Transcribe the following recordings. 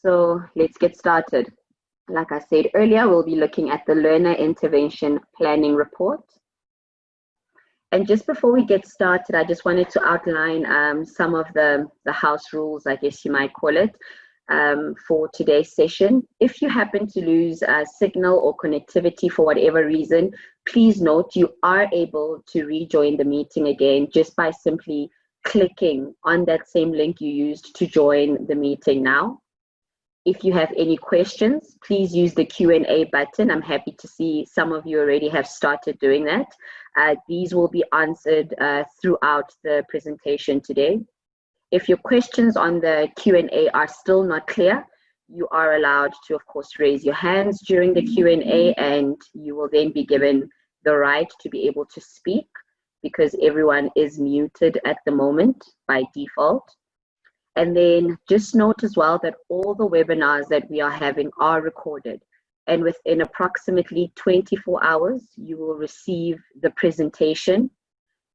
So let's get started. Like I said earlier, we'll be looking at the Learner Intervention Planning Report. And just before we get started, I just wanted to outline some of the house rules, I guess you might call it, for today's session. If you happen to lose signal or connectivity for whatever reason, please note you are able to rejoin the meeting again just by simply clicking on that same link you used to join the meeting now. If you have any questions, please use the Q&A button. I'm happy to see some of you already have started doing that. These will be answered throughout the presentation today. If your questions on the Q&A are still not clear, you are allowed to, of course, raise your hands during the Q&A, and you will then be given the right to be able to speak because everyone is muted at the moment by default. And then just note as well that all the webinars that we are having are recorded. And within approximately 24 hours, you will receive the presentation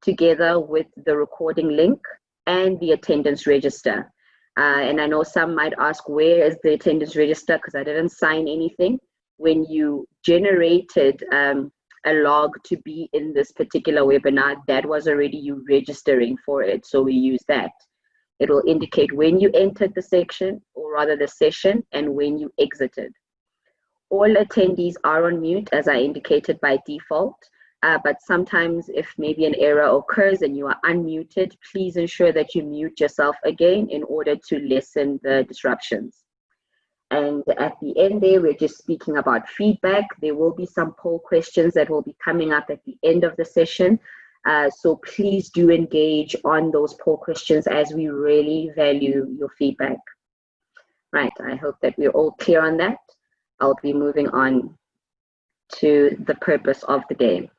together with the recording link and the attendance register. And I know some might ask, where is the attendance register? Because I didn't sign anything. When you generated a log to be in this particular webinar, that was already you registering for it. So we use that. It will indicate when you entered the section, or rather the session, and when you exited. All attendees are on mute, as I indicated by default, but sometimes if maybe an error occurs and you are unmuted, please ensure that you mute yourself again in order to lessen the disruptions. And at the end there, we're just speaking about feedback. There will be some poll questions that will be coming up at the end of the session. So please do engage on those poll questions as we really value your feedback. Right, I hope that we're all clear on that. I'll be moving on to the purpose of the day.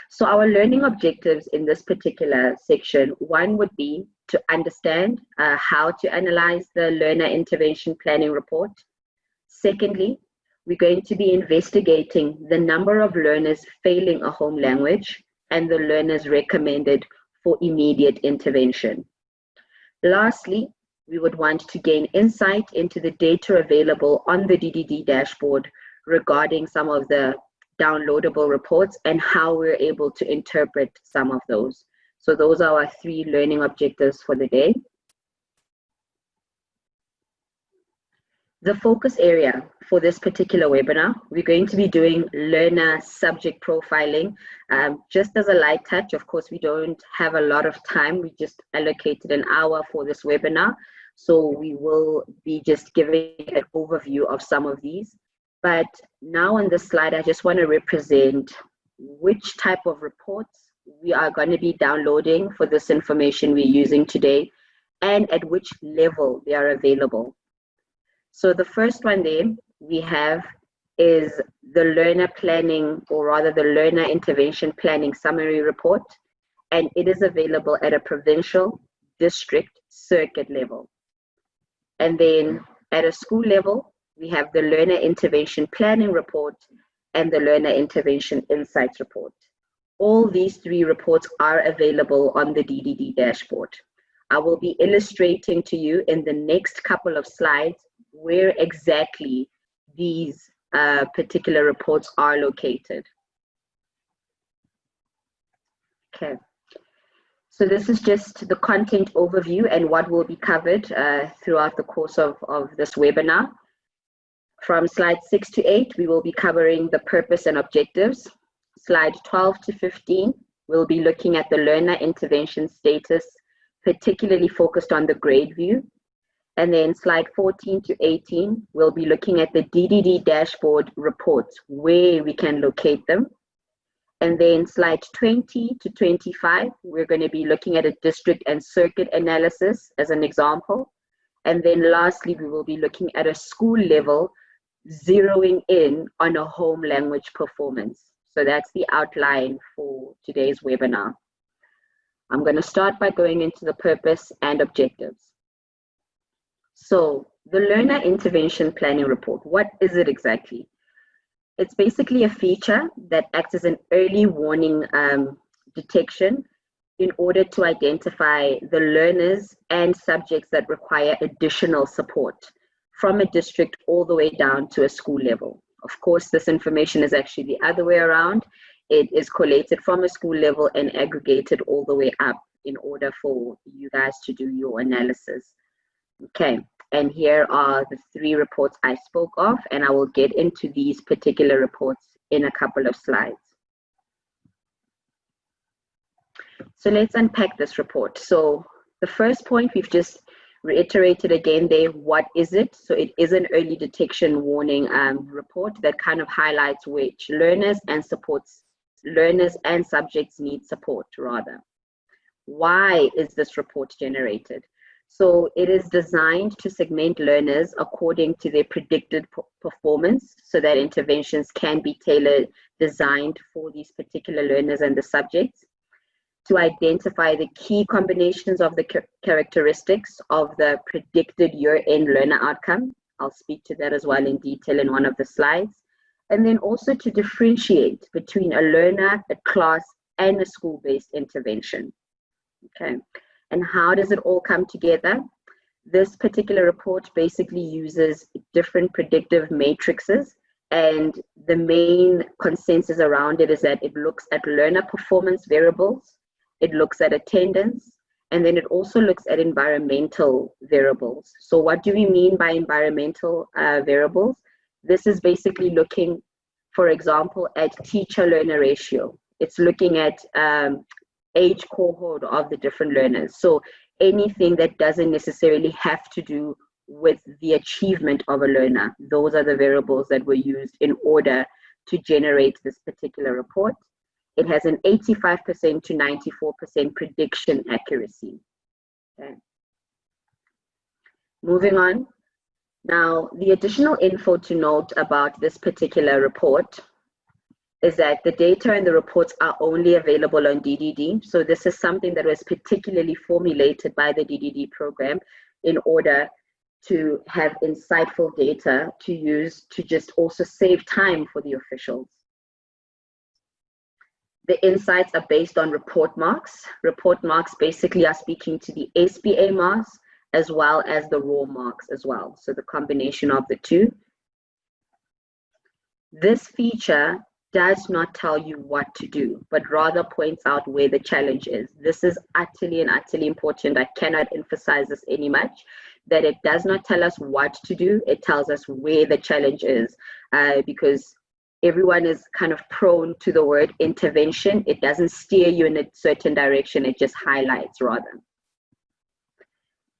So our learning objectives in this particular section, one would be to understand how to analyze the Learner Intervention Planning Report. Secondly, we're going to be investigating the number of learners failing a home language and the learners recommended for immediate intervention. Lastly, we would want to gain insight into the data available on the DDD dashboard regarding some of the downloadable reports and how we're able to interpret some of those. So those are our 3 learning objectives for the day. The focus area for this particular webinar, we're going to be doing learner subject profiling. Just as a light touch, of course, we don't have a lot of time. We just allocated an hour for this webinar. So we will be just giving an overview of some of these. But now on this slide, I just want to represent which type of reports we are going to be downloading for this information we're using today and at which level they are available. So the first one there we have is the learner planning, or rather the learner intervention planning summary report, and it is available at a provincial, district, circuit level. And then at a school level, we have the learner intervention planning report and the learner intervention insights report. All these 3 reports are available on the DDD dashboard. I will be illustrating to you in the next couple of slides where exactly these particular reports are located. Okay, so this is just the content overview and what will be covered throughout the course of this webinar. From slide 6 to 8, we will be covering the purpose and objectives. Slide 12 to 15, we'll be looking at the learner intervention status, particularly focused on the grade view. And then slide 14 to 18, we'll be looking at the DDD dashboard reports, where we can locate them. And then slide 20 to 25, we're going to be looking at a district and circuit analysis as an example. And then lastly, we will be looking at a school level, zeroing in on a home language performance. So that's the outline for today's webinar. I'm going to start by going into the purpose and objectives. So the Learner Intervention Planning Report, what is it exactly? It's basically a feature that acts as an early warning detection in order to identify the learners and subjects that require additional support from a district all the way down to a school level. Of course, this information is actually the other way around. It is collated from a school level and aggregated all the way up in order for you guys to do your analysis. Okay, and here are the 3 reports I spoke of, and I will get into these particular reports in a couple of slides. So let's unpack this report. So the first point, we've just reiterated again there, what is it? So it is an early detection warning report that kind of highlights which learners and subjects need support rather. Why is this report generated? So it is designed to segment learners according to their predicted performance so that interventions can be tailored, designed for these particular learners and the subjects, to identify the key combinations of the characteristics of the predicted year-end learner outcome. I'll speak to that as well in detail in one of the slides. And then also to differentiate between a learner, a class, and a school-based intervention. Okay, and how does it all come together? This particular report basically uses different predictive matrices, and the main consensus around it is that it looks at learner performance variables, it looks at attendance, and then it also looks at environmental variables. So what do we mean by environmental variables? This is basically looking, for example, at teacher-learner ratio. It's looking at age cohort of the different learners. So anything that doesn't necessarily have to do with the achievement of a learner, those are the variables that were used in order to generate this particular report. It has an 85% to 94% prediction accuracy. Okay. Moving on. Now, the additional info to note about this particular report is that the data and the reports are only available on DDD. So this is something that was particularly formulated by the DDD program in order to have insightful data to use to just also save time for the officials. The insights are based on report marks. Report marks basically are speaking to the SBA marks as well as the raw marks as well. So the combination of the two. This feature does not tell you what to do, but rather points out where the challenge is. This is utterly important. I cannot emphasize this any much, that it does not tell us what to do. It tells us where the challenge is, because everyone is kind of prone to the word intervention. It doesn't steer you in a certain direction. It just highlights rather.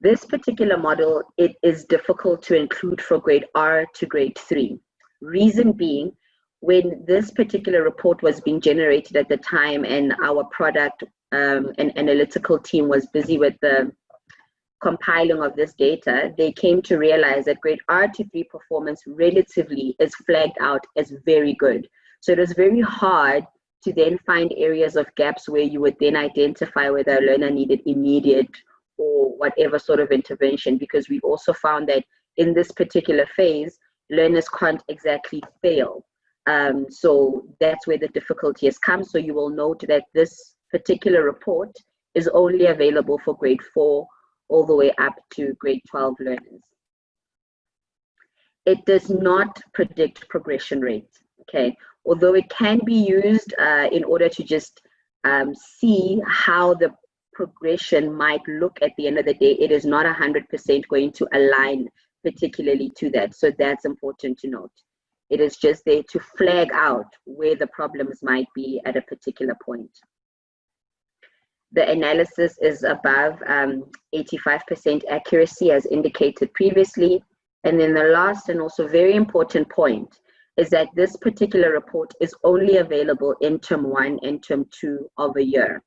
This particular model, it is difficult to include for grade R to grade 3. Reason being, when this particular report was being generated at the time and our product and analytical team was busy with the compiling of this data, they came to realize that grade R to 3 performance relatively is flagged out as very good. So it was very hard to then find areas of gaps where you would then identify whether a learner needed immediate or whatever sort of intervention, because we also found that in this particular phase, learners can't exactly fail. So that's where the difficulty has come. So you will note that this particular report is only available for grade 4 all the way up to grade 12 learners. It does not predict progression rate, okay? Although it can be used in order to just see how the progression might look at the end of the day, it is not 100% going to align particularly to that. So that's important to note. It is just there to flag out where the problems might be at a particular point. The analysis is above 85% accuracy as indicated previously. And then the last and also very important point is that this particular report is only available in term 1 and term 2 of a year.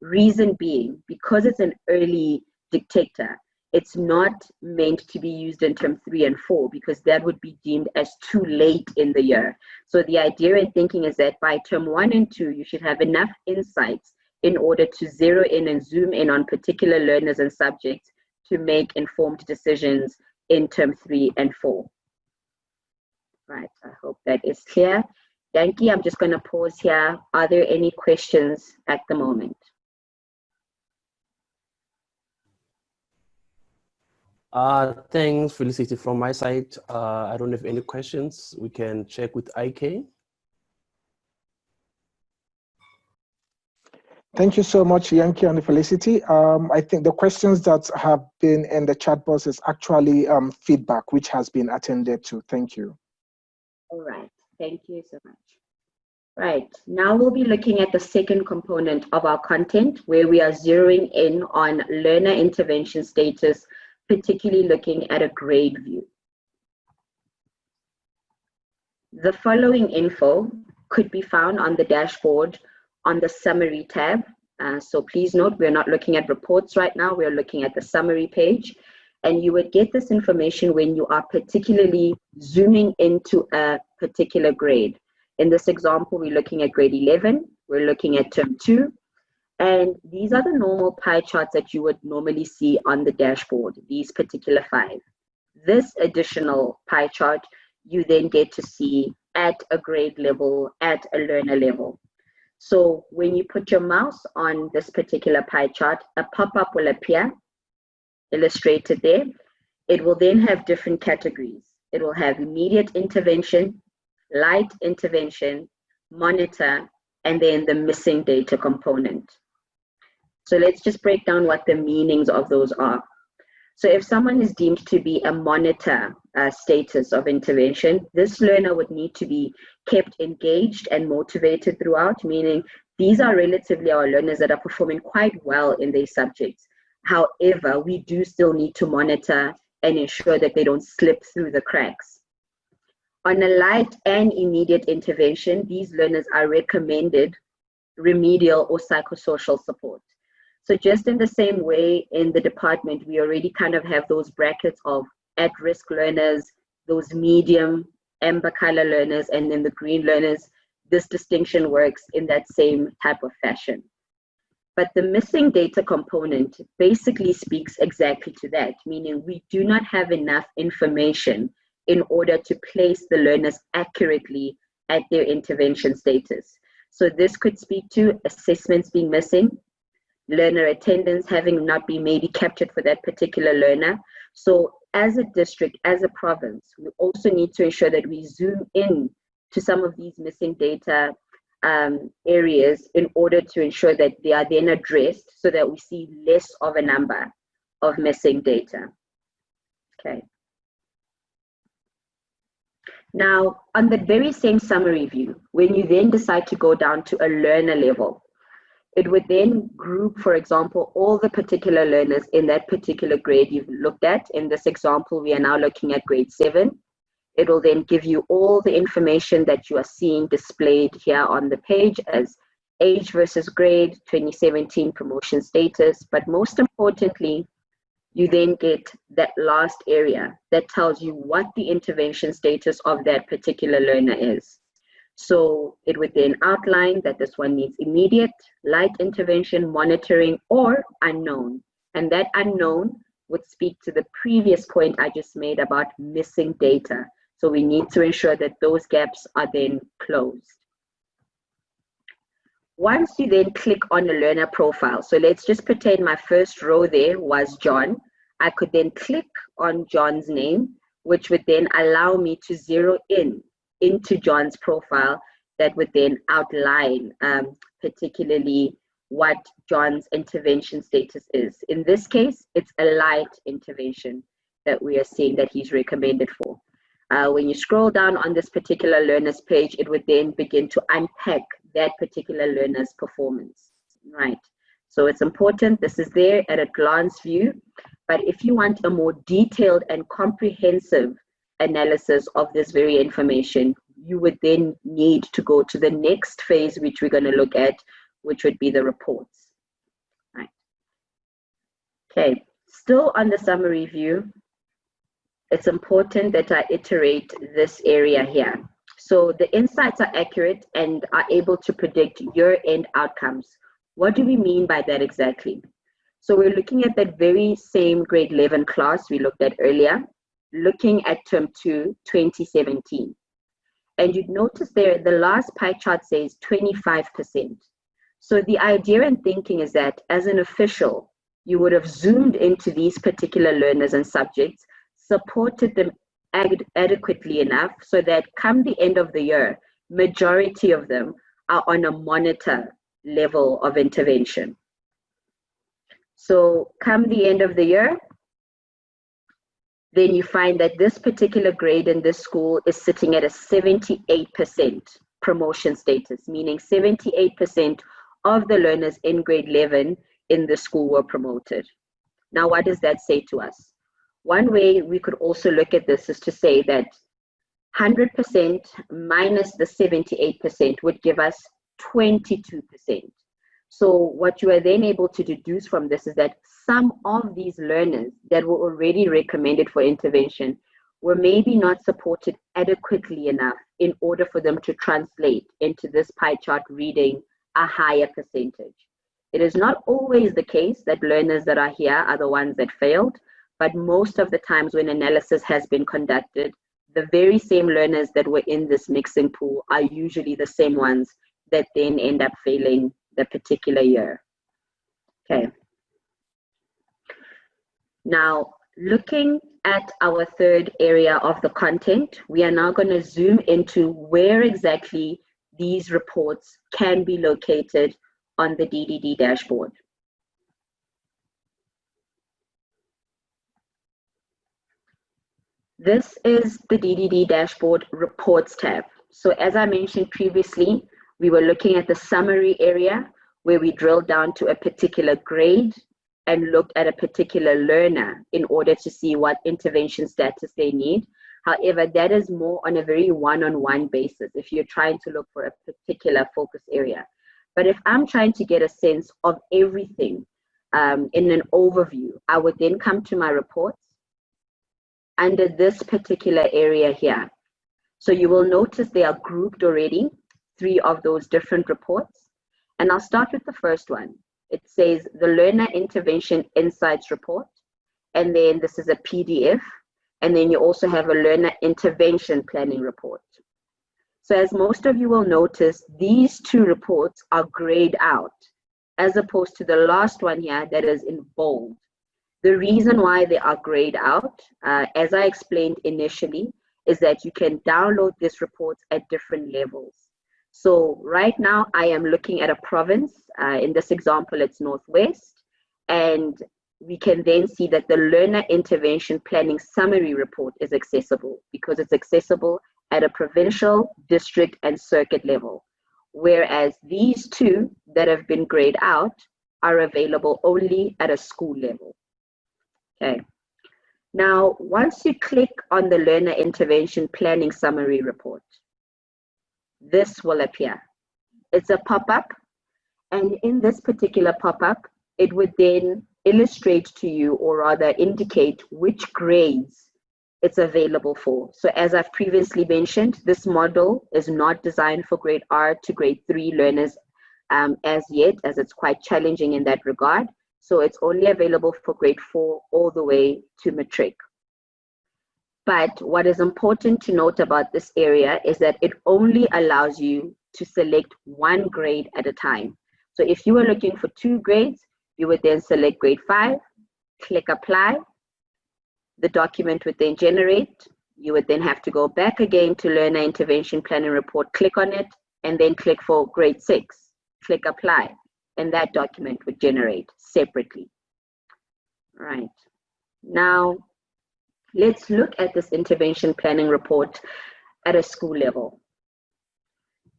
Reason being, because it's an early detector, it's not meant to be used in term 3 and 4 because that would be deemed as too late in the year. So the idea and thinking is that by term 1 and 2, you should have enough insights in order to zero in and zoom in on particular learners and subjects to make informed decisions in term 3 and 4. Right, I hope that is clear. Yankee, I'm just going to pause here. Are there any questions at the moment? Thanks, Felicity. From my side, I don't have any questions. We can check with IK. Thank you so much, Yankee and Felicity. I think the questions that have been in the chat box is actually feedback, which has been attended to. Thank you. All right, thank you so much. Right, now we'll be looking at the second component of our content, where we are zeroing in on learner intervention status, particularly looking at a grade view. The following info could be found on the dashboard on the summary tab. So please note, we're not looking at reports right now, we're looking at the summary page. And you would get this information when you are particularly zooming into a particular grade. In this example, we're looking at grade 11, we're looking at term 2, and these are the normal pie charts that you would normally see on the dashboard, these particular 5. This additional pie chart, you then get to see at a grade level, at a learner level. So when you put your mouse on this particular pie chart, a pop-up will appear, illustrated there. It will then have different categories. It will have immediate intervention, light intervention, monitor, and then the missing data component. So let's just break down what the meanings of those are. So if someone is deemed to be a monitor status of intervention, this learner would need to be kept engaged and motivated throughout, meaning these are relatively our learners that are performing quite well in their subjects. However, we do still need to monitor and ensure that they don't slip through the cracks. On a light and immediate intervention, these learners are recommended remedial or psychosocial support. So just in the same way in the department, we already kind of have those brackets of at-risk learners, those medium amber color learners, and then the green learners. This distinction works in that same type of fashion. But the missing data component basically speaks exactly to that, meaning we do not have enough information in order to place the learners accurately at their intervention status. So this could speak to assessments being missing, learner attendance having not been maybe captured for that particular learner. So as a district, as a province, we also need to ensure that we zoom in to some of these missing data areas in order to ensure that they are then addressed so that we see less of a number of missing data. Okay. Now, on the very same summary view, when you then decide to go down to a learner level, it would then group, for example, all the particular learners in that particular grade you've looked at. In this example, we are now looking at grade 7. It will then give you all the information that you are seeing displayed here on the page as age versus grade, 2017 promotion status. But most importantly, you then get that last area that tells you what the intervention status of that particular learner is. So it would then outline that this one needs immediate, light intervention, monitoring, or unknown. And that unknown would speak to the previous point I just made about missing data. So we need to ensure that those gaps are then closed. Once you then click on a learner profile, so let's just pretend my first row there was John. I could then click on John's name, which would then allow me to zero in into John's profile that would then outline particularly what John's intervention status is. In this case, it's a light intervention that we are seeing that he's recommended for. When you scroll down on this particular learner's page, it would then begin to unpack that particular learner's performance, right? So it's important, this is there at a glance view, but if you want a more detailed and comprehensive analysis of this very information, you would then need to go to the next phase, which we're going to look at, which would be the reports. Right. Okay, still on the summary view, it's important that I iterate this area here. So the insights are accurate and are able to predict year-end outcomes. What do we mean by that exactly? So we're looking at that very same grade 11 class we looked at earlier, looking at term 2, 2017. And you'd notice there, the last pie chart says 25%. So the idea and thinking is that as an official, you would have zoomed into these particular learners and subjects, supported them adequately enough so that come the end of the year, majority of them are on a monitor level of intervention. So come the end of the year, then you find that this particular grade in this school is sitting at a 78% promotion status, meaning 78% of the learners in grade 11 in the school were promoted. Now, what does that say to us? One way we could also look at this is to say that 100% minus the 78% would give us 22%. So what you are then able to deduce from this is that some of these learners that were already recommended for intervention were maybe not supported adequately enough in order for them to translate into this pie chart reading a higher percentage. It is not always the case that learners that are here are the ones that failed, but most of the times when analysis has been conducted, the very same learners that were in this mixing pool are usually the same ones that then end up failing the particular year. Okay. Now, looking at our third area of the content, we are now going to zoom into where exactly these reports can be located on the DDD dashboard. This is the DDD dashboard reports tab. So as I mentioned previously, we were looking at the summary area where we drilled down to a particular grade and looked at a particular learner in order to see what intervention status they need. However, that is more on a very one-on-one basis if you're trying to look for a particular focus area. But if I'm trying to get a sense of everything in an overview, I would then come to my reports under this particular area here. So you will notice they are grouped already, 3 of those different reports. And I'll start with the first one. It says the Learner Intervention Insights Report. And then this is a PDF. And then you also have a Learner Intervention Planning Report. So as most of you will notice, these 2 reports are grayed out, as opposed to the last one here that is in bold. The reason why they are grayed out, as I explained initially, is that you can download this report at different levels. So right now I am looking at a province. In this example, it's Northwest. And we can then see that the Learner Intervention Planning Summary Report is accessible because it's accessible at a provincial, district, and circuit level. Whereas these 2 that have been grayed out are available only at a school level. Okay. Now, once you click on the Learner Intervention Planning Summary Report, this will appear. It's a pop-up, and in this particular pop-up, it would then illustrate to you, or rather indicate which grades it's available for. So as I've previously mentioned, this model is not designed for grade R to grade 3 learners as yet, as it's quite challenging in that regard. So it's only available for grade 4 all the way to matric. But what is important to note about this area is that it only allows you to select 1 grade at a time. So if you were looking for 2 grades, you would then select grade 5, click apply. The document would then generate. You would then have to go back again to Learner Intervention Planning Report, click on it, and then click for grade 6, click apply. And that document would generate separately. All right. Now, let's look at this intervention planning report at a school level.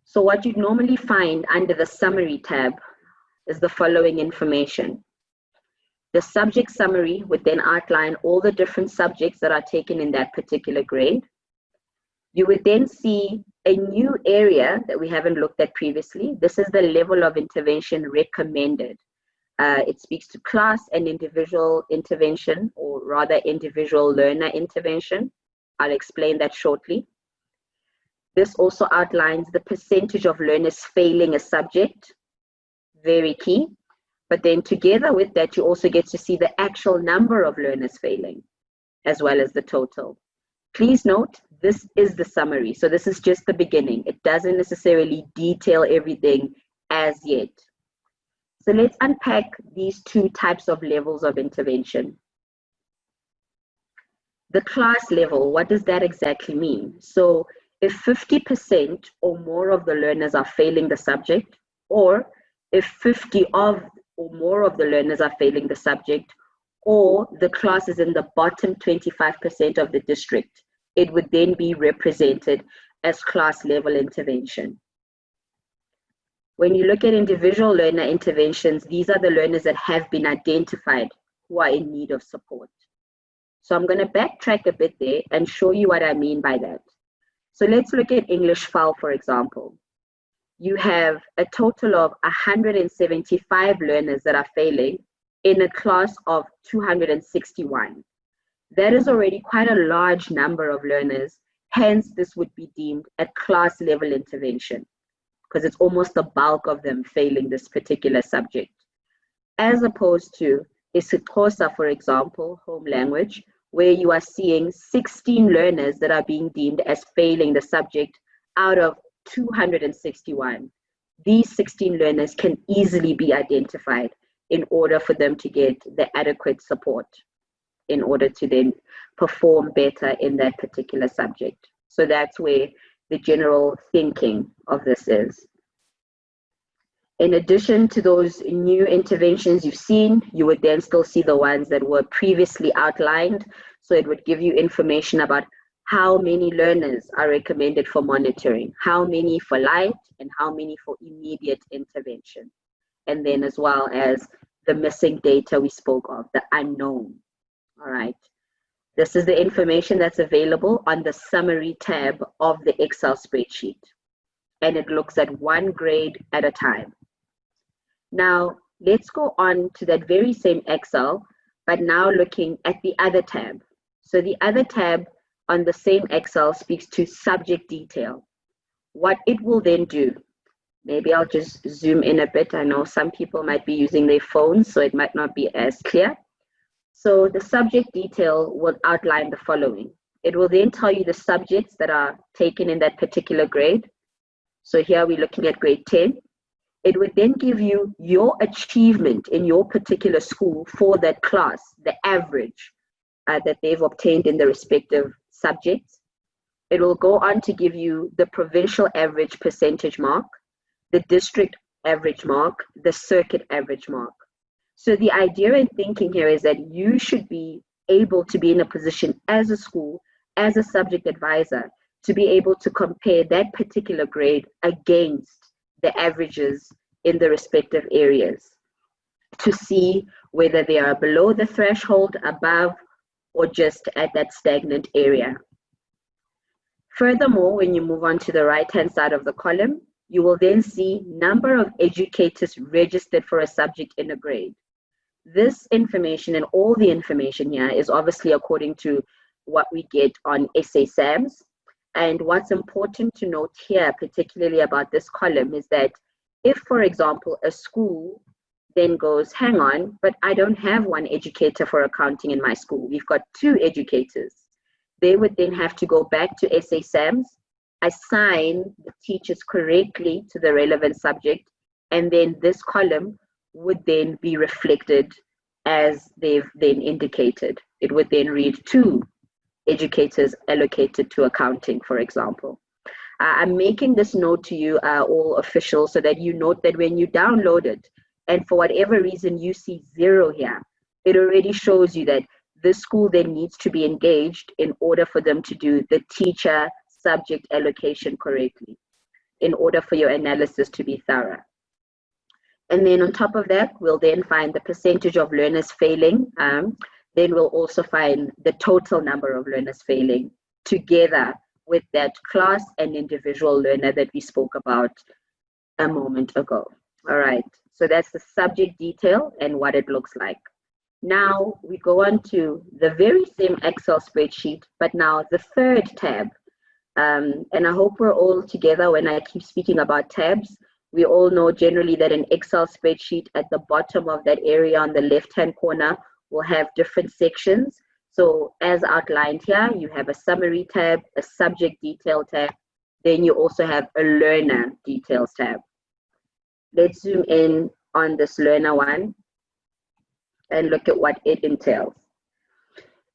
So what you'd normally find under the summary tab is the following information. The subject summary would then outline all the different subjects that are taken in that particular grade. You would then see a new area that we haven't looked at previously. This is the level of intervention recommended. It speaks to class and individual intervention, or rather individual learner intervention. I'll explain that shortly. This also outlines the percentage of learners failing a subject, very key. But then together with that, you also get to see the actual number of learners failing, as well as the total. Please note, this is the summary. So this is just the beginning. It doesn't necessarily detail everything as yet. So let's unpack these two types of levels of intervention. The class level, what does that exactly mean? So if 50% or more of the learners are failing the subject, or if 50 of or more of the learners are failing the subject, or the class is in the bottom 25% of the district, it would then be represented as class level intervention. When you look at individual learner interventions, these are the learners that have been identified who are in need of support. So I'm going to backtrack a bit there and show you what I mean by that. So let's look at English FAL, for example. You have a total of 175 learners that are failing in a class of 261. That is already quite a large number of learners. Hence, this would be deemed a class level intervention, because it's almost the bulk of them failing this particular subject. As opposed to isiXhosa, for example, home language, where you are seeing 16 learners that are being deemed as failing the subject out of 261. These 16 learners can easily be identified in order for them to get the adequate support in order to then perform better in that particular subject. So that's where the general thinking of this is. In addition to those new interventions you've seen, you would then still see the ones that were previously outlined. So it would give you information about how many learners are recommended for monitoring, how many for light, and how many for immediate intervention. And then as well as the missing data we spoke of, the unknown. All right. This is the information that's available on the summary tab of the Excel spreadsheet. And it looks at one grade at a time. Now, let's go on to that very same Excel, but now looking at the other tab. So the other tab on the same Excel speaks to subject detail. What it will then do, maybe I'll just zoom in a bit. I know some people might be using their phones, so it might not be as clear. So the subject detail will outline the following. It will then tell you the subjects that are taken in that particular grade. So here we're looking at grade 10. It would then give you your achievement in your particular school for that class, the average that they've obtained in the respective subjects. It will go on to give you the provincial average percentage mark, the district average mark, the circuit average mark. So the idea and thinking here is that you should be able to be in a position as a school, as a subject advisor, to be able to compare that particular grade against the averages in the respective areas to see whether they are below the threshold, above, or just at that stagnant area. Furthermore, when you move on to the right-hand side of the column, you will then see number of educators registered for a subject in a grade. This information and all the information here is obviously according to what we get on SA SAMS. And what's important to note here, particularly about this column, is that if, for example, a school then goes, hang on, but I don't have one educator for accounting in my school. We've got 2 educators. They would then have to go back to SA SAMS, assign the teachers correctly to the relevant subject, and then this column would then be reflected as they've then indicated. It would then read 2 educators allocated to accounting, for example. I'm making this note to you all official so that you note that when you download it, and for whatever reason you see 0 here, it already shows you that this school then needs to be engaged in order for them to do the teacher subject allocation correctly, in order for your analysis to be thorough. And then on top of that, we'll then find the percentage of learners failing. Then we'll also find the total number of learners failing together with that class and individual learner that we spoke about a moment ago. All right, so that's the subject detail and what it looks like. Now we go on to the very same Excel spreadsheet, but now the third tab. And I hope we're all together when I keep speaking about tabs. We all know generally that an Excel spreadsheet at the bottom of that area on the left-hand corner will have different sections. So as outlined here, you have a summary tab, a subject detail tab, then you also have a learner details tab. Let's zoom in on this learner one and look at what it entails.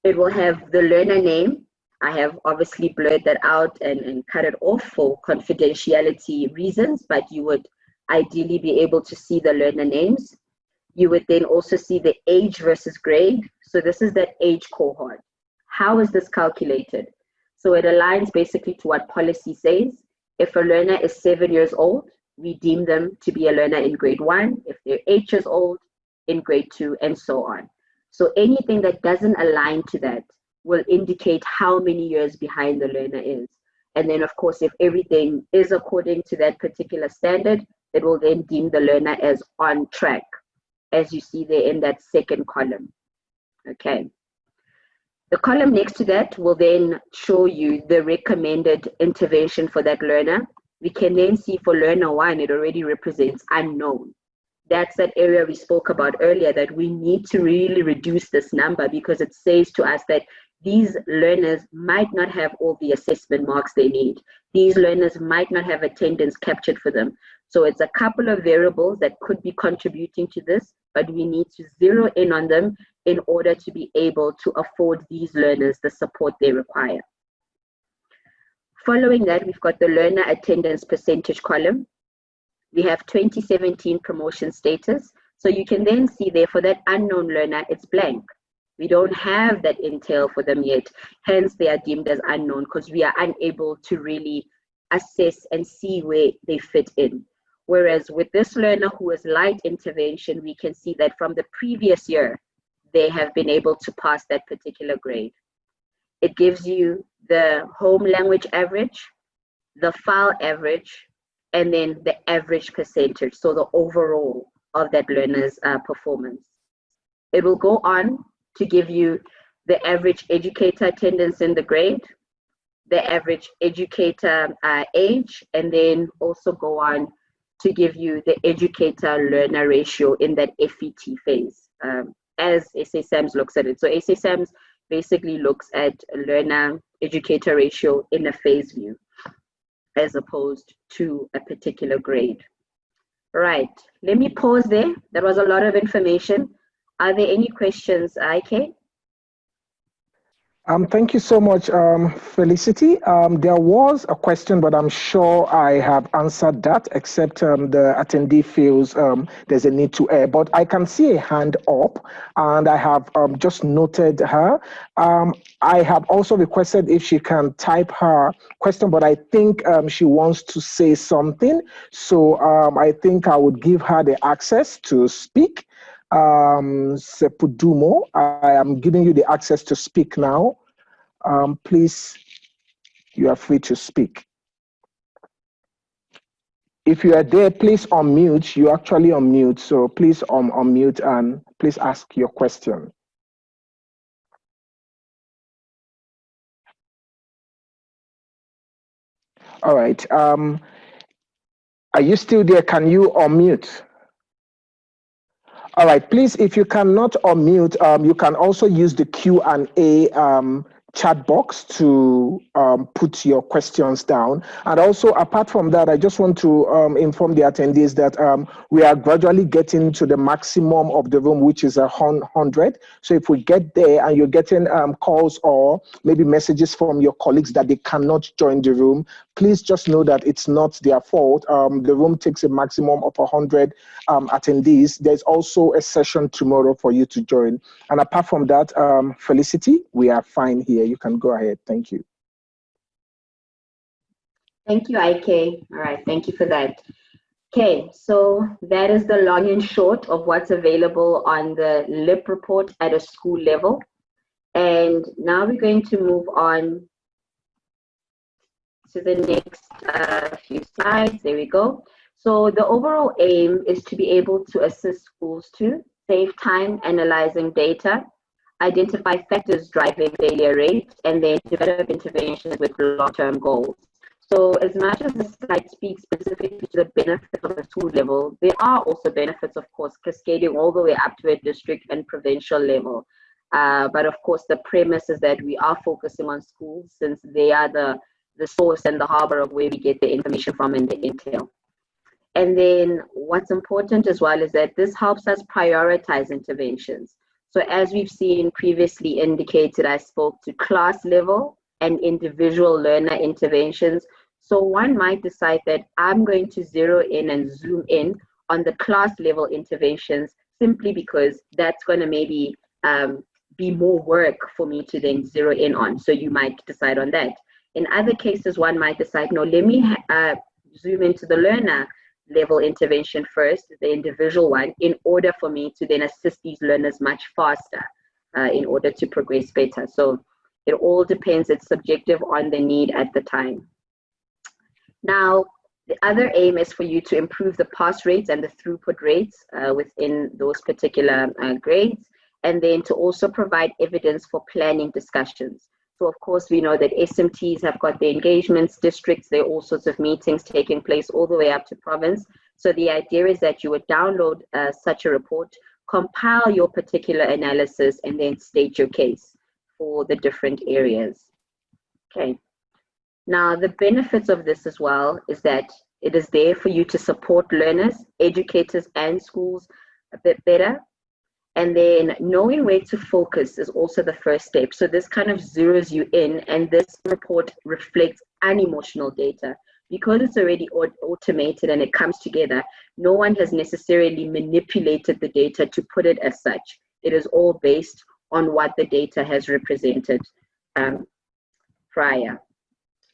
It will have the learner name. I have obviously blurred that out and cut it off for confidentiality reasons, but you would ideally be able to see the learner names. You would then also see the age versus grade. So this is that age cohort. How is this calculated? So it aligns basically to what policy says. If a learner is 7 years old, we deem them to be a learner in grade 1. If they're 8 years old, in grade 2, and so on. So anything that doesn't align to that will indicate how many years behind the learner is. And then, of course, if everything is according to that particular standard, it will then deem the learner as on track, as you see there in that second column. Okay. The column next to that will then show you the recommended intervention for that learner. We can then see for learner 1, it already represents unknown. That's that area we spoke about earlier, that we need to really reduce this number because it says to us that these learners might not have all the assessment marks they need. These learners might not have attendance captured for them. So it's a couple of variables that could be contributing to this, but we need to zero in on them in order to be able to afford these learners the support they require. Following that, we've got the learner attendance percentage column. We have 2017 promotion status. So you can then see there for that unknown learner, it's blank. We don't have that intel for them yet. Hence, they are deemed as unknown because we are unable to really assess and see where they fit in. Whereas with this learner who is light intervention, we can see that from the previous year, they have been able to pass that particular grade. It gives you the home language average, the file average, and then the average percentage, so the overall of that learner's performance. It will go on to give you the average educator attendance in the grade, the average educator age, and then also go on to give you the educator-learner ratio in that FET phase, as SASAMS looks at it. So SASAMS basically looks at learner-educator ratio in a phase view, as opposed to a particular grade. Right, let me pause there. That was a lot of information. Are there any questions, IK? Thank you so much, Felicity. There was a question, but I'm sure I have answered that, except the attendee feels there's a need to air. But I can see a hand up, and I have just noted her. I have also requested if she can type her question, but I think she wants to say something. So I think I would give her the access to speak. Sepudumo, I am giving you the access to speak now. Please, you are free to speak. If you are there, please unmute. You actually unmute, so please unmute and please ask your question. All right. Are you still there? Can you unmute? All right, please, if you cannot unmute, you can also use the Q&A chat box to put your questions down. And also, apart from that, I just want to inform the attendees that we are gradually getting to the maximum of the room, which is 100. So if we get there and you're getting calls or maybe messages from your colleagues that they cannot join the room, please just know that it's not their fault. The room takes a maximum of 100 attendees. There's also a session tomorrow for you to join. And apart from that, Felicity, we are fine here. You can go ahead. Thank you. Thank you, IK. All right, thank you for that. Okay, so that is the long and short of what's available on the LIP report at a school level. And now we're going to move on to the next few slides. There we go. So the overall aim is to be able to assist schools to save time analyzing data, identify factors driving failure rates, and then develop interventions with long-term goals. So as much as the slide speaks specifically to the benefits of a school level, there are also benefits, of course, cascading all the way up to a district and provincial level. But of course, the premise is that we are focusing on schools since they are the source and the harbor of where we get the information from and the intel. And then what's important as well is that this helps us prioritize interventions. So as we've seen previously indicated, I spoke to class level and individual learner interventions. So one might decide that I'm going to zero in and zoom in on the class level interventions simply because that's going to maybe be more work for me to then zero in on. So you might decide on that. In other cases, one might decide, no, let me zoom into the learner level intervention first, the individual one, in order for me to then assist these learners much faster in order to progress better. So it all depends, it's subjective on the need at the time. Now, the other aim is for you to improve the pass rates and the throughput rates within those particular grades, and then to also provide evidence for planning discussions. So of course, we know that SMTs have got their engagements, districts, there are all sorts of meetings taking place all the way up to province. So the idea is that you would download such a report, compile your particular analysis, and then state your case for the different areas. Okay. Now, the benefits of this as well is that it is there for you to support learners, educators, and schools a bit better. And then knowing where to focus is also the first step. So this kind of zeroes you in, and this report reflects unemotional data. Because it's already automated and it comes together, no one has necessarily manipulated the data to put it as such. It is all based on what the data has represented prior.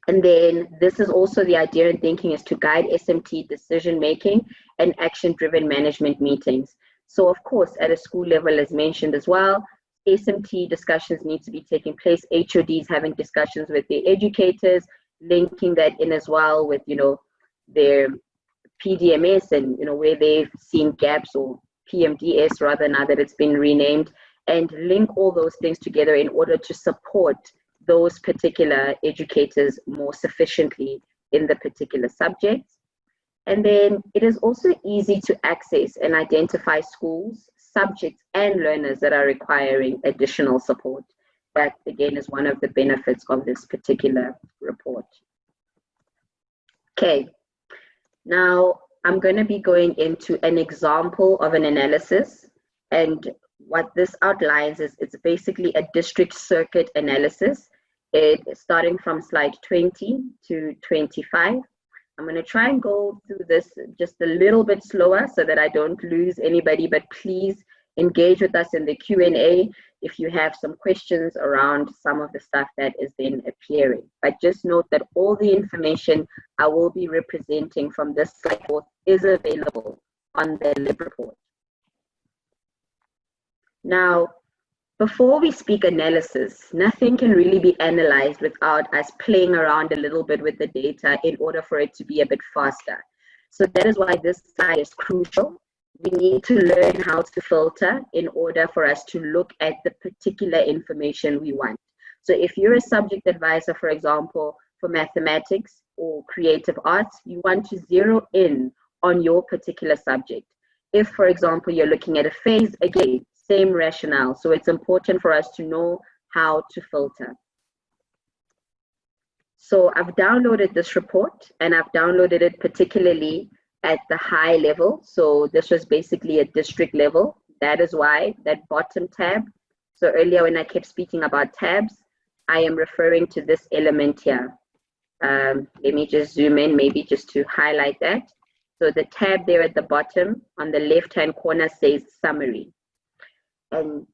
And then this is also the idea and thinking is to guide SMT decision making and action-driven management meetings. So of course, at a school level, as mentioned as well, SMT discussions need to be taking place, HODs having discussions with their educators, linking that in as well with, you know, their PDMS and, you know, where they've seen gaps, or PMDS rather, now that it's been renamed, and link all those things together in order to support those particular educators more sufficiently in the particular subjects. And then it is also easy to access and identify schools, subjects, and learners that are requiring additional support. That, again, is one of the benefits of this particular report. Okay, now I'm going to be going into an example of an analysis. And what this outlines is it's basically a district circuit analysis. It's starting from slide 20 to 25. I'm going to try and go through this just a little bit slower so that I don't lose anybody, but please engage with us in the Q&A if you have some questions around some of the stuff that is then appearing. But just note that all the information I will be representing from this slide forth is available on the lib report. Now, before we speak analysis, nothing can really be analyzed without us playing around a little bit with the data in order for it to be a bit faster. So that is why this slide is crucial. We need to learn how to filter in order for us to look at the particular information we want. So if you're a subject advisor, for example, for mathematics or creative arts, you want to zero in on your particular subject. If, for example, you're looking at a phase, again, same rationale. So it's important for us to know how to filter. So I've downloaded this report, and I've downloaded it particularly at the high level. So this was basically a district level. That is why that bottom tab. So earlier when I kept speaking about tabs, I am referring to this element here. Let me just zoom in, maybe just to highlight that. So the tab there at the bottom on the left-hand corner says summary. And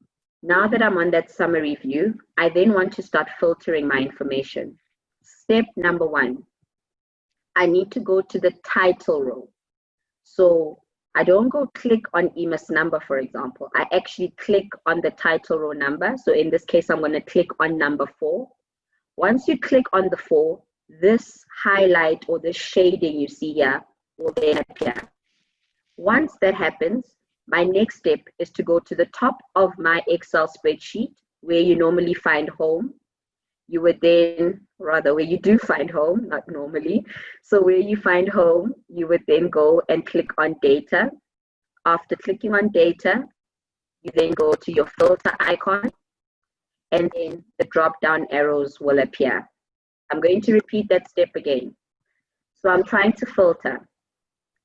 now that I'm on that summary view, I then want to start filtering my information. Step number one, I need to go to the title row. So I don't go click on EMIS number, for example. I actually click on the title row number. So in this case, I'm going to click on number 4. Once you click on the 4, this highlight or the shading you see here will then appear. Once that happens, my next step is to go to the top of my Excel spreadsheet where you normally find home. You would then, rather where you do find home, not normally. So where you find home, you would then go and click on data. After clicking on data, you then go to your filter icon, and then the drop-down arrows will appear. I'm going to repeat that step again. So I'm trying to filter.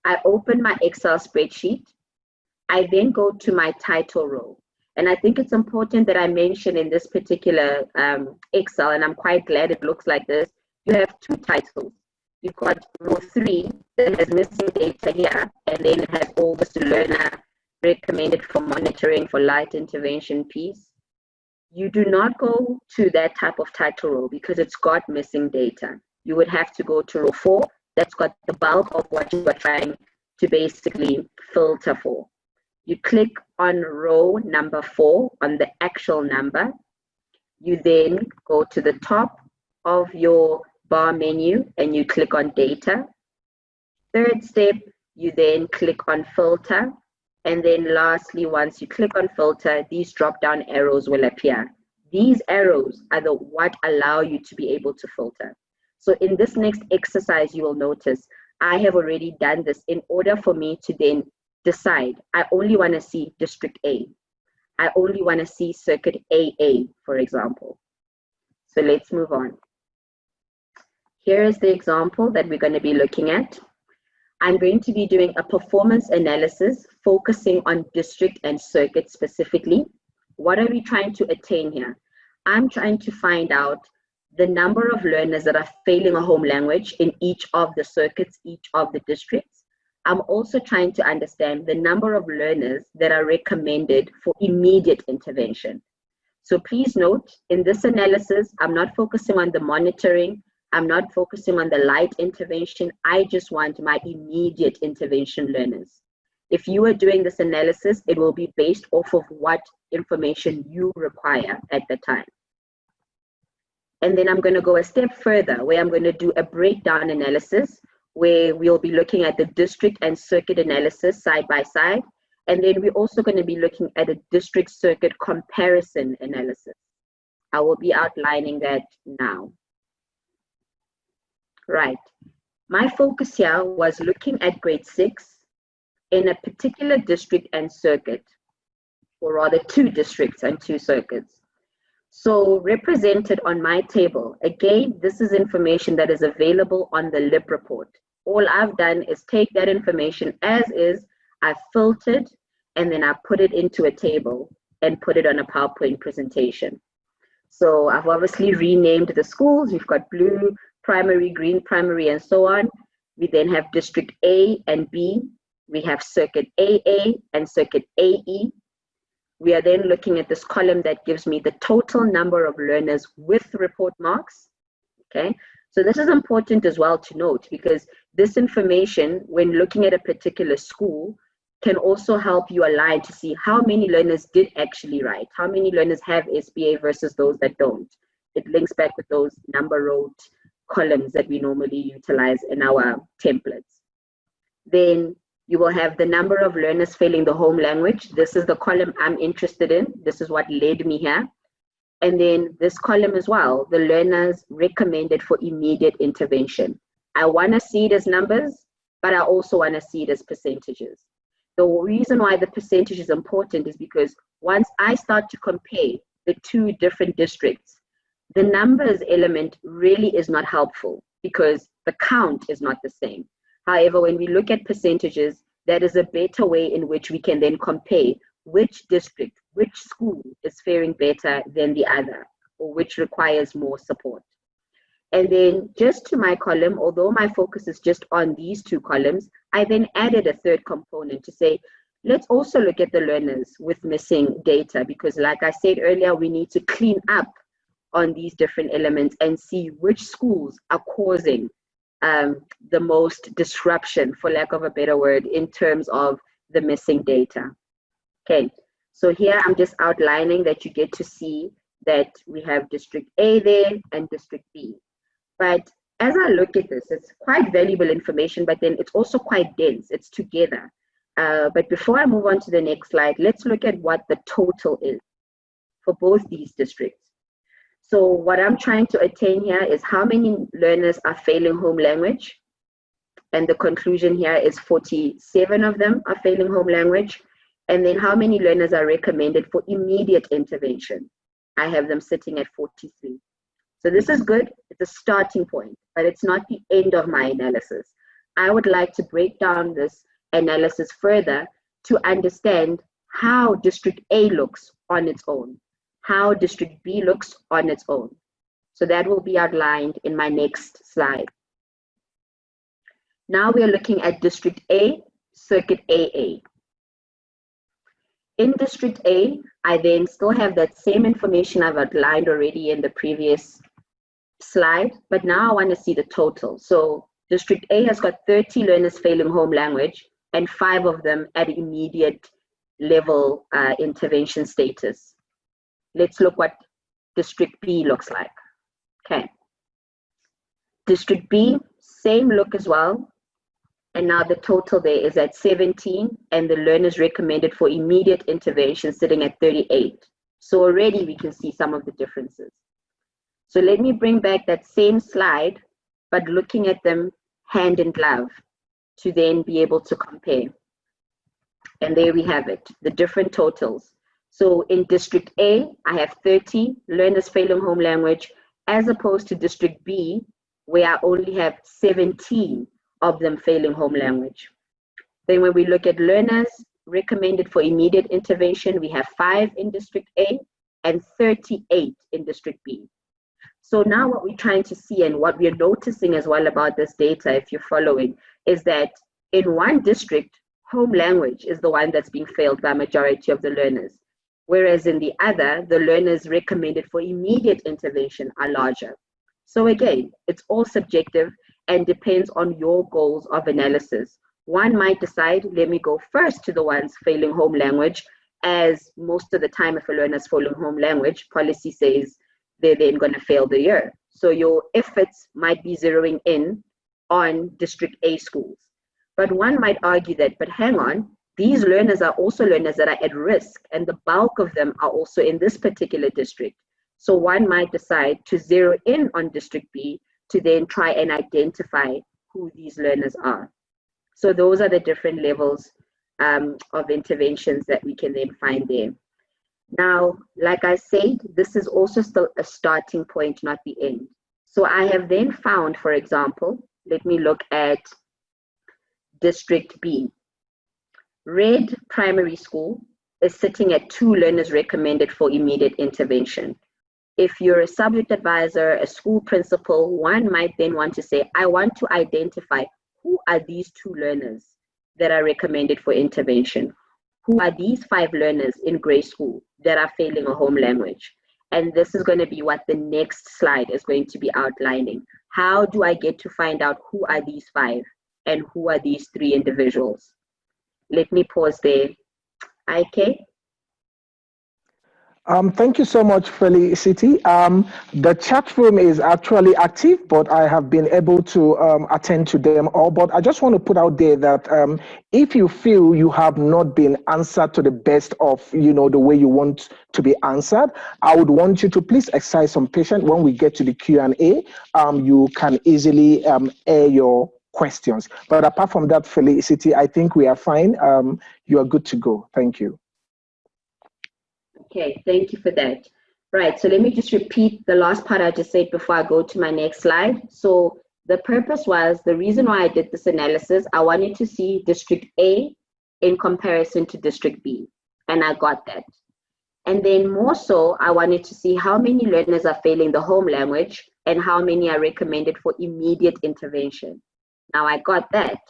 I open my Excel spreadsheet. I then go to my title row. And I think it's important that I mention in this particular Excel, and I'm quite glad it looks like this, you have two titles. You've got row 3 that has missing data here, and then it has all this learner recommended for monitoring for light intervention piece. You do not go to that type of title row because it's got missing data. You would have to go to row 4 that's got the bulk of what you are trying to basically filter for. You click on row number 4 on the actual number. You then go to the top of your bar menu and you click on data. Third step, you then click on filter. And then lastly, once you click on filter, these drop down arrows will appear. These arrows are what allow you to be able to filter. So in this next exercise, you will notice I have already done this in order for me to then decide. I only want to see district A. I only want to see circuit AA, for example. So let's move on. Here is the example that we're going to be looking at. I'm going to be doing a performance analysis focusing on district and circuit specifically. What are we trying to attain here? I'm trying to find out the number of learners that are failing a home language in each of the circuits, each of the districts. I'm also trying to understand the number of learners that are recommended for immediate intervention. So please note, in this analysis, I'm not focusing on the monitoring, I'm not focusing on the light intervention, I just want my immediate intervention learners. If you are doing this analysis, it will be based off of what information you require at the time. And then I'm going to go a step further where I'm going to do a breakdown analysis where we'll be looking at the district and circuit analysis side by side. And then we're also going to be looking at a district circuit comparison analysis. I will be outlining that now. Right. My focus here was looking at grade 6 in a particular district and circuit, or rather 2 districts and 2 circuits. So represented on my table, again, this is information that is available on the LIP report. All I've done is take that information as is, I've filtered, and then I put it into a table and put it on a PowerPoint presentation. So I've obviously renamed the schools. We've got blue primary, green primary, and so on. We then have district A and B. We have circuit AA and circuit AE. We are then looking at this column that gives me the total number of learners with report marks. Okay, so this is important as well to note because this information, when looking at a particular school, can also help you align to see how many learners did actually write, how many learners have SBA versus those that don't. It links back with those number row columns that we normally utilize in our templates. Then you will have the number of learners failing the home language. This is the column I'm interested in. This is what led me here. And then this column as well, the learners recommended for immediate intervention. I want to see it as numbers, but I also want to see it as percentages. The reason why the percentage is important is because once I start to compare the 2 different districts, the numbers element really is not helpful because the count is not the same. However, when we look at percentages, that is a better way in which we can then compare which district, which school is faring better than the other, or which requires more support. And then just to my column, although my focus is just on these 2 columns, I then added a 3rd component to say, let's also look at the learners with missing data, because like I said earlier, we need to clean up on these different elements and see which schools are causing the most disruption, for lack of a better word, in terms of the missing data. Okay, so here I'm just outlining that you get to see that we have district A there and district B. But as I look at this, it's quite valuable information, but then it's also quite dense, it's together. But before I move on to the next slide, let's look at what the total is for both these districts. So what I'm trying to attain here is how many learners are failing home language. And the conclusion here is 47 of them are failing home language. And then how many learners are recommended for immediate intervention? I have them sitting at 43. So this is good. It's a starting point, but it's not the end of my analysis. I would like to break down this analysis further to understand how District A looks on its own, how District B looks on its own. So that will be outlined in my next slide. Now we are looking at District A, Circuit AA. In District A, I then still have that same information I've outlined already in the previous slide, but now I want to see the total. So District A has got 30 learners failing home language and 5 of them at immediate level intervention status. Let's look what District B looks like. Okay. District B, same look as well. And now the total there is at 17 and the learners recommended for immediate intervention sitting at 38. So already we can see some of the differences. So let me bring back that same slide, but looking at them hand in glove to then be able to compare. And there we have it, the different totals. So in District A, I have 30 learners failing home language, as opposed to District B, where I only have 17 of them failing home language. Then when we look at learners recommended for immediate intervention, we have 5 in District A and 38 in District B. So now what we're trying to see and what we're noticing as well about this data, if you're following, is that in one district, home language is the one that's being failed by a majority of the learners. Whereas in the other, the learners recommended for immediate intervention are larger. So again, it's all subjective and depends on your goals of analysis. One might decide, let me go first to the ones failing home language, as most of the time if a learner is failing home language, policy says they're then going to fail the year. So your efforts might be zeroing in on District A schools. But one might argue that, but hang on, these learners are also learners that are at risk, and the bulk of them are also in this particular district. So one might decide to zero in on District B to then try and identify who these learners are. So those are the different levels of interventions that we can then find there. Now, like I said, this is also still a starting point, not the end. So I have then found, for example, let me look at District B. Red Primary School is sitting at 2 learners recommended for immediate intervention. If you're a subject advisor, a school principal, one might then want to say, I want to identify who are these 2 learners that are recommended for intervention. Who are these 5 learners in grade school that are failing a home language? And this is going to be what the next slide is going to be outlining. How do I get to find out who are these 5 and who are these 3 individuals? Let me pause there. IK? Thank you so much, Felicity. The chat room is actually active, but I have been able to attend to them all. But I just want to put out there that if you feel you have not been answered to the best of the way you want to be answered, I would want you to please exercise some patience. When we get to the Q&A, you can easily air your questions. But apart from that, Felicity, I think we are fine. You are good to go. Thank you. Okay, thank you for that. Right, so let me just repeat the last part I just said before I go to my next slide. So the purpose was, the reason why I did this analysis, I wanted to see District A in comparison to District B, and I got that. And then more so, I wanted to see how many learners are failing the home language and how many are recommended for immediate intervention. Now I got that.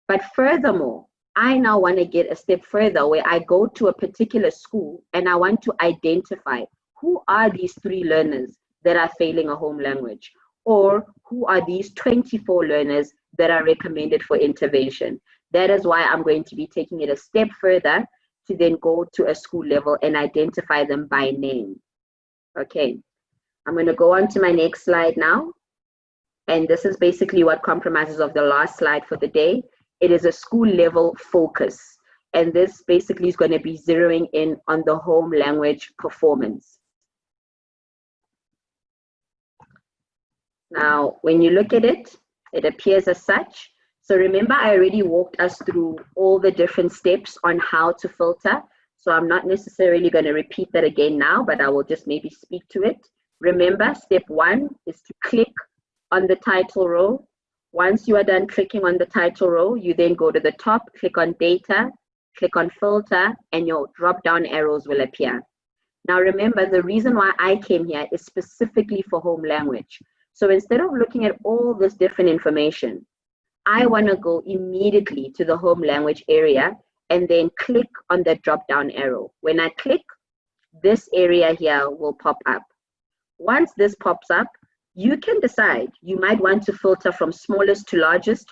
But furthermore, I now want to get a step further where I go to a particular school and I want to identify who are these 3 learners that are failing a home language, or who are these 24 learners that are recommended for intervention. That is why I'm going to be taking it a step further to then go to a school level and identify them by name. Okay, I'm going to go on to my next slide now. And this is basically what compromises of the last slide for the day. It is a school level focus. And this basically is going to be zeroing in on the home language performance. Now, when you look at it, it appears as such. So remember, I already walked us through all the different steps on how to filter. So I'm not necessarily going to repeat that again now, but I will just maybe speak to it. Remember, step 1 is to click on the title row. Once you are done clicking on the title row, you then go to the top, click on data, click on filter, and your drop-down arrows will appear. Now remember, the reason why I came here is specifically for home language. So instead of looking at all this different information, I want to go immediately to the home language area and then click on the drop-down arrow. When I click, this area here will pop up. Once this pops up, you can decide. You might want to filter from smallest to largest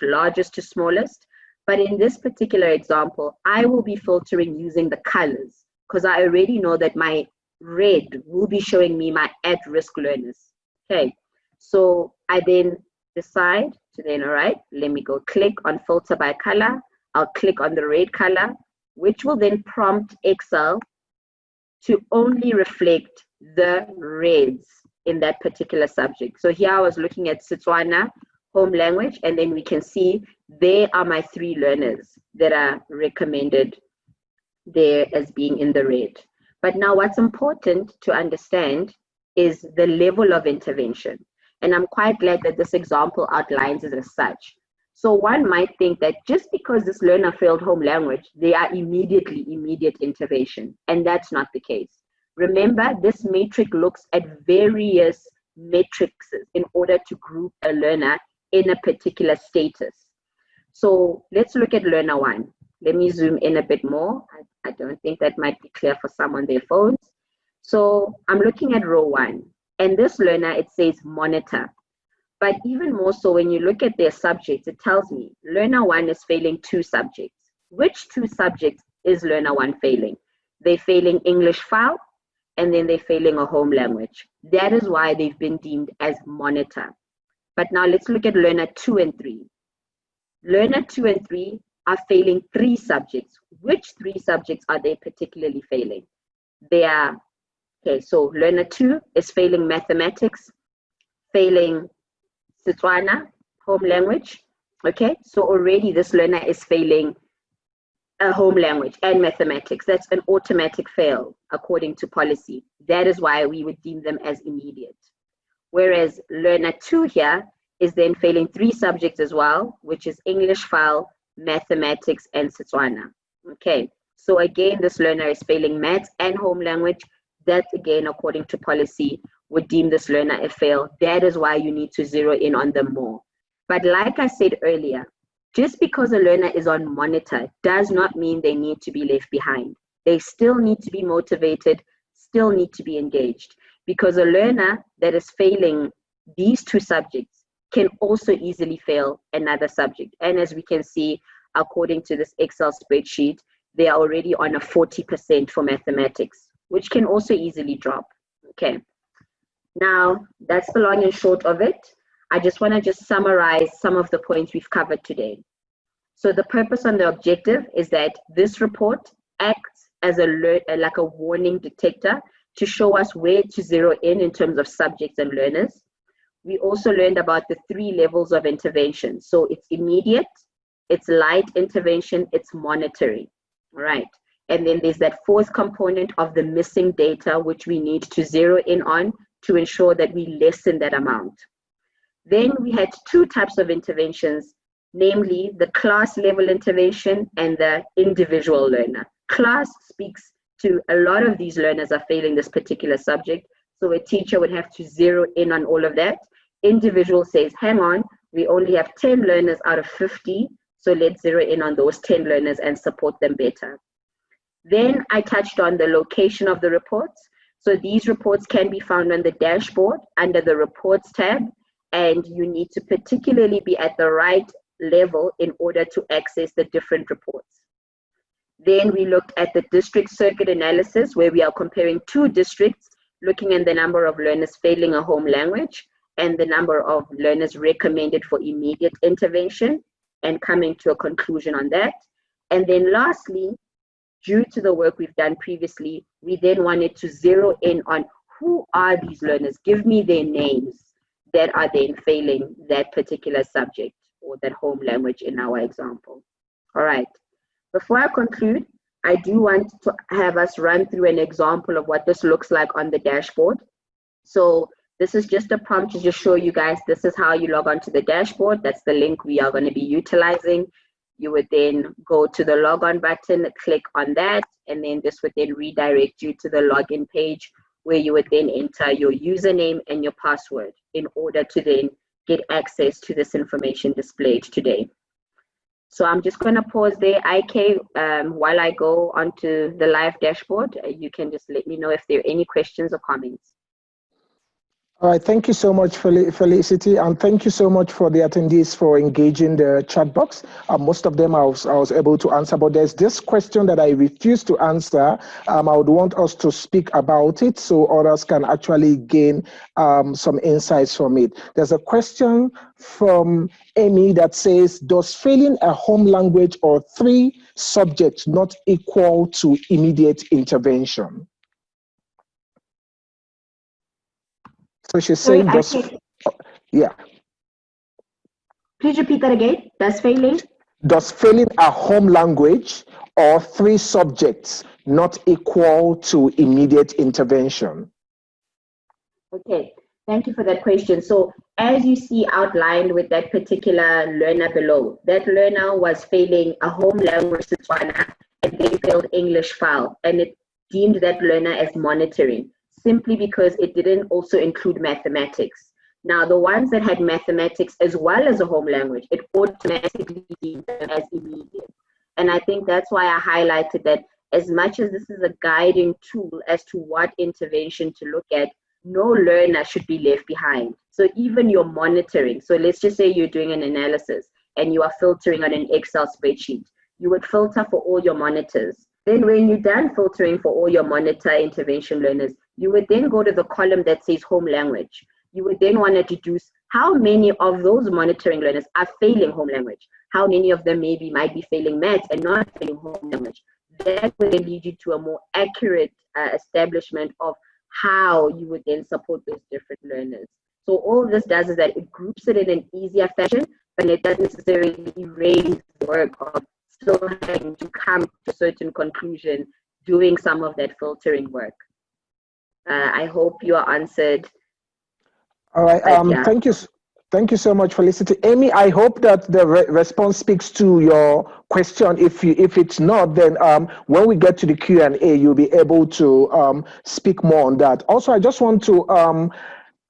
to smallest. But in this particular example, I will be filtering using the colors because I already know that my red will be showing me my at-risk learners. Okay, so I then decide to then, all right, let me go click on filter by color. I'll click on the red color, which will then prompt Excel to only reflect the reds in that particular subject. So here I was looking at Setswana home language, and then we can see there are my 3 learners that are recommended there as being in the red. But now what's important to understand is the level of intervention. And I'm quite glad that this example outlines it as such. So one might think that just because this learner failed home language, they are immediate intervention. And that's not the case. Remember, this matrix looks at various metrics in order to group a learner in a particular status. So let's look at learner 1. Let me zoom in a bit more. I don't think that might be clear for some on their phones. So I'm looking at row 1. And this learner, it says monitor. But even more so, when you look at their subjects, it tells me learner 1 is failing 2 subjects. Which 2 subjects is learner 1 failing? They're failing English file, and then they're failing a home language. That is why they've been deemed as monitor. But now let's look at learner 2 and 3. Learner 2 and 3 are failing 3 subjects. Which 3 subjects are they particularly failing? They are, okay, so learner 2 is failing mathematics, failing Setswana, home language. Okay, so already this learner is failing a home language and mathematics. That's an automatic fail according to policy. That is why we would deem them as immediate. Whereas learner 2 here is then failing 3 subjects as well, which is English file, mathematics, and Setswana. Okay, so again, this learner is failing maths and home language. That again, according to policy, would deem this learner a fail. That is why you need to zero in on them more. But like I said earlier, just because a learner is on monitor does not mean they need to be left behind. They still need to be motivated, still need to be engaged, because a learner that is failing these 2 subjects can also easily fail another subject. And as we can see, according to this Excel spreadsheet, they are already on a 40% for mathematics, which can also easily drop. Okay, now that's the long and short of it. I just want to just summarize some of the points we've covered today. So the purpose and the objective is that this report acts as like a warning detector to show us where to zero in terms of subjects and learners. We also learned about the 3 levels of intervention. So it's immediate, it's light intervention, it's monitoring, right? And then there's that 4th component of the missing data, which we need to zero in on to ensure that we lessen that amount. Then we had 2 types of interventions, namely the class level intervention and the individual learner. Class speaks to a lot of these learners are failing this particular subject, so a teacher would have to zero in on all of that. Individual says, hang on, we only have 10 learners out of 50, so let's zero in on those 10 learners and support them better. Then I touched on the location of the reports. So these reports can be found on the dashboard under the reports tab, and you need to particularly be at the right level in order to access the different reports. Then we looked at the district circuit analysis, where we are comparing 2 districts, looking at the number of learners failing a home language and the number of learners recommended for immediate intervention, and coming to a conclusion on that. And then lastly, due to the work we've done previously, we then wanted to zero in on who are these learners. Give me their names that are then failing that particular subject or that home language in our example. All right, before I conclude, I do want to have us run through an example of what this looks like on the dashboard. So This is just a prompt to just show you guys this is how you log on to the dashboard. That's the link we are going to be utilizing. You would then go to the log on button, click on that, and then this would then redirect you to the login page where you would then enter your username and your password in order to then get access to this information displayed today. So I'm just going to pause there, IK, while I go onto the live dashboard. You can just let me know if there are any questions or comments. All right, thank you so much, Felicity, and thank you so much for the attendees for engaging the chat box. Most of them I was able to answer, but there's this question that I refuse to answer. I would want us to speak about it so others can actually gain some insights from it. There's a question from Amy that says, does failing a home language or 3 subjects not equal to immediate intervention? So she's saying, yeah. Please repeat that again. Does failing a home language or 3 subjects not equal to immediate intervention? Okay, thank you for that question. So as you see outlined with that particular learner below, that learner was failing a home language Setswana and they failed English file, and it deemed that learner as monitoring, simply because it didn't also include mathematics. Now, the ones that had mathematics as well as a home language, it automatically deemed them as immediate. And I think that's why I highlighted that as much as this is a guiding tool as to what intervention to look at, no learner should be left behind. So even your monitoring, so let's just say you're doing an analysis and you are filtering on an Excel spreadsheet, you would filter for all your monitors. Then when you're done filtering for all your monitor intervention learners, you would then go to the column that says home language. You would then want to deduce how many of those monitoring learners are failing home language, how many of them maybe might be failing maths and not failing home language. That would then lead you to a more accurate establishment of how you would then support those different learners. So all this does is that it groups it in an easier fashion, but it doesn't necessarily erase the work of still having to come to a certain conclusion doing some of that filtering work. I hope you are answered. All right, yeah. Thank you so much, Felicity. Amy, I hope that the response speaks to your question. If it's not, then when we get to the Q&A, you'll be able to speak more on that. Also, I just want to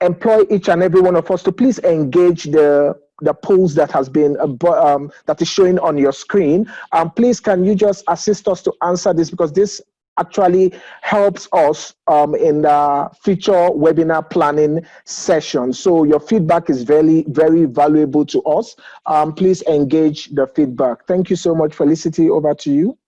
employ each and every one of us to please engage the polls that has been that is showing on your screen. Please, can you just assist us to answer this, because this actually helps us in the future webinar planning session. So your feedback is very, very valuable to us. Please engage the feedback. Thank you so much, Felicity. Over to you.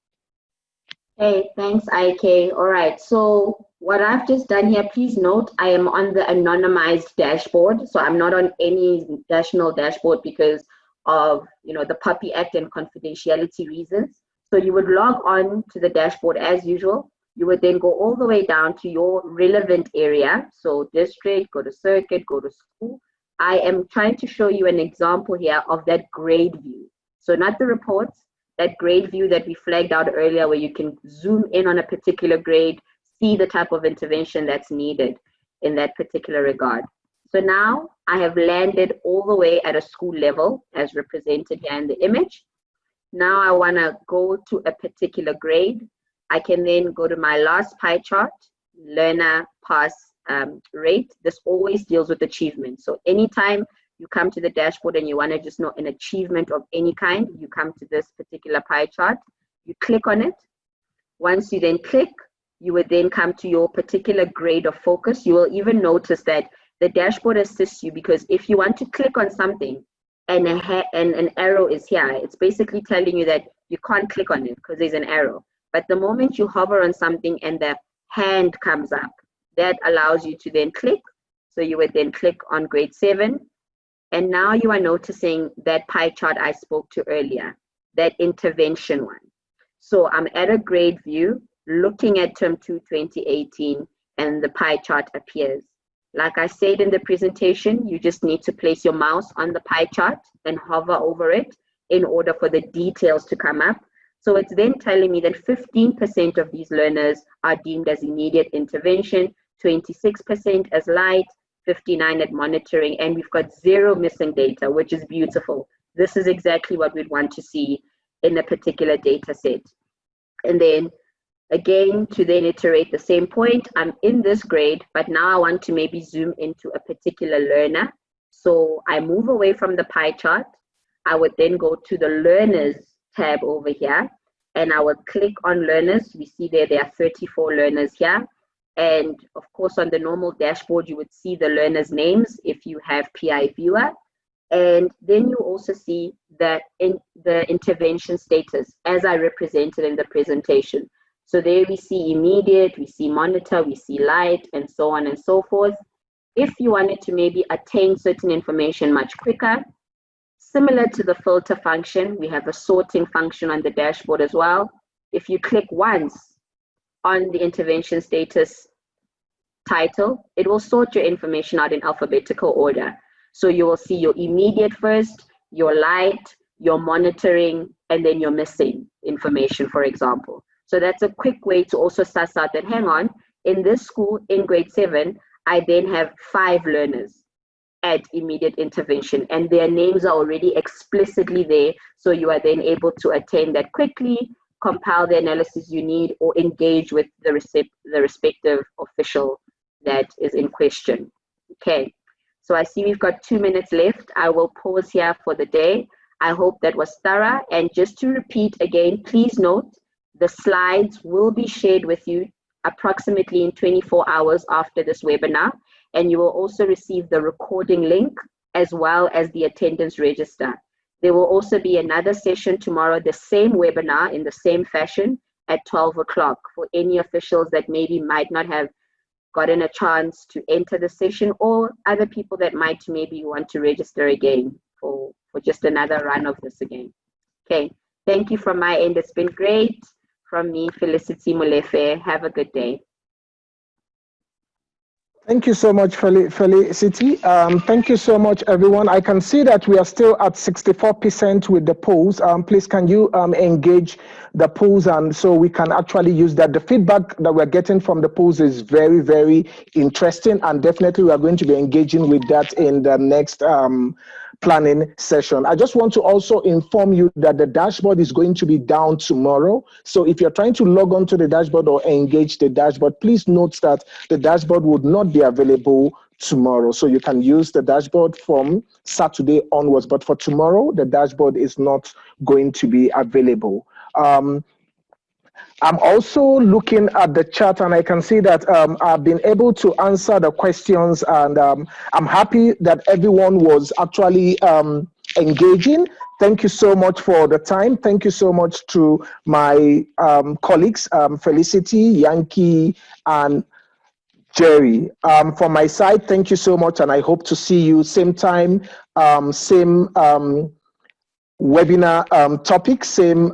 Hey, thanks, IK. All right, so what I've just done here, please note, I am on the anonymized dashboard. So I'm not on any national dashboard because of, the PUPPY Act and confidentiality reasons. So you would log on to the dashboard as usual. You would then go all the way down to your relevant area. So district, go to circuit, go to school. I am trying to show you an example here of that grade view. So not the reports, that grade view that we flagged out earlier, where you can zoom in on a particular grade, see the type of intervention that's needed in that particular regard. So now I have landed all the way at a school level as represented here in the image. Now I want to go to a particular grade. I can then go to my last pie chart, learner pass rate. This always deals with achievement. So anytime you come to the dashboard and you want to just know an achievement of any kind, you come to this particular pie chart, you click on it. Once you then click, you would then come to your particular grade of focus. You will even notice that the dashboard assists you, because if you want to click on something, and an arrow is here, it's basically telling you that you can't click on it because there's an arrow. But the moment you hover on something and the hand comes up, that allows you to then click. So you would then click on grade 7. And now you are noticing that pie chart I spoke to earlier, that intervention one. So I'm at a grade view, looking at term 2, 2018, and the pie chart appears. Like I said in the presentation, you just need to place your mouse on the pie chart and hover over it in order for the details to come up. So it's then telling me that 15% of these learners are deemed as immediate intervention, 26% as light, 59 at monitoring, and we've got 0 missing data, which is beautiful. This is exactly what we'd want to see in a particular data set. And then again, to then iterate the same point, I'm in this grade, but now I want to maybe zoom into a particular learner. So I move away from the pie chart. I would then go to the learners tab over here, and I would click on learners. We see there are 34 learners here. And of course, on the normal dashboard, you would see the learners' names if you have PI Viewer. And then you also see the intervention status as I represented in the presentation. So there we see immediate, we see monitor, we see light, and so on and so forth. If you wanted to maybe attain certain information much quicker, similar to the filter function, we have a sorting function on the dashboard as well. If you click once on the intervention status title, it will sort your information out in alphabetical order. So you will see your immediate first, your light, your monitoring, and then your missing information, for example. So that's a quick way to also suss out that, hang on, in this school, in grade 7, I then have 5 learners at immediate intervention, and their names are already explicitly there. So you are then able to attain that quickly, compile the analysis you need, or engage with the respective official that is in question. Okay, so I see we've got 2 minutes left. I will pause here for the day. I hope that was thorough. And just to repeat again, please note, the slides will be shared with you approximately in 24 hours after this webinar, and you will also receive the recording link as well as the attendance register. There will also be another session tomorrow, the same webinar in the same fashion at 12 o'clock for any officials that maybe might not have gotten a chance to enter the session, or other people that might maybe want to register again for just another run of this again. Okay, thank you from my end. It's been great. From me, Felicity Molefe. Have a good day. Thank you so much, Felicity. Thank you so much, everyone. I can see that we are still at 64% with the polls. Please, can you engage the polls, and so we can actually use that. The feedback that we're getting from the polls is very, very interesting, and definitely we are going to be engaging with that in the next planning session. I just want to also inform you that the dashboard is going to be down tomorrow. So if you're trying to log on to the dashboard or engage the dashboard, please note that the dashboard would not be available tomorrow. So you can use the dashboard from Saturday onwards, but for tomorrow, the dashboard is not going to be available. I'm also looking at the chat, and I can see that I've been able to answer the questions, and I'm happy that everyone was actually engaging. Thank you so much for the time. Thank you so much to my colleagues, Felicity, Yankee, and Jerry. From my side, thank you so much, and I hope to see you same time, same webinar topic, same.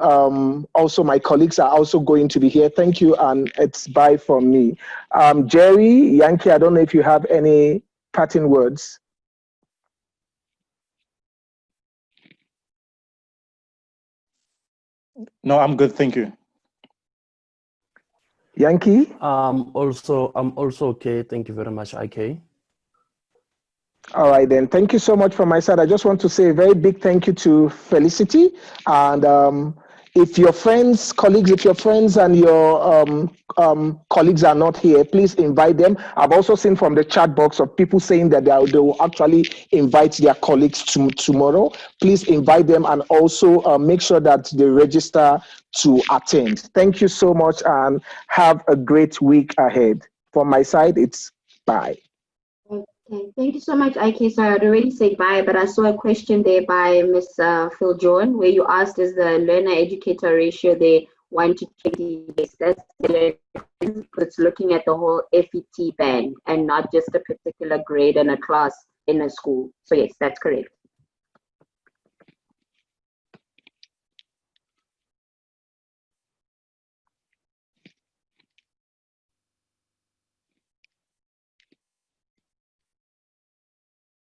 Also, my colleagues are also going to be here. Thank you, and it's bye from me. Jerry, Yankee, I don't know if you have any parting words. No, I'm good, thank you. Yankee? I'm also okay. Thank you very much, IK. All right, then. Thank you so much from my side. I just want to say a very big thank you to Felicity. And if your friends, colleagues, if your friends and your colleagues are not here, please invite them. I've also seen from the chat box of people saying that they will actually invite their colleagues tomorrow. Please invite them, and also make sure that they register to attend. Thank you so much, and have a great week ahead. From my side, it's bye. Okay, thank you so much, IK. So I had already said bye, but I saw a question there by Ms. Phil John, where you asked, is the learner-educator ratio there 1 to 20? Yes, that's it's looking at the whole FET band and not just a particular grade and a class in a school. So yes, that's correct.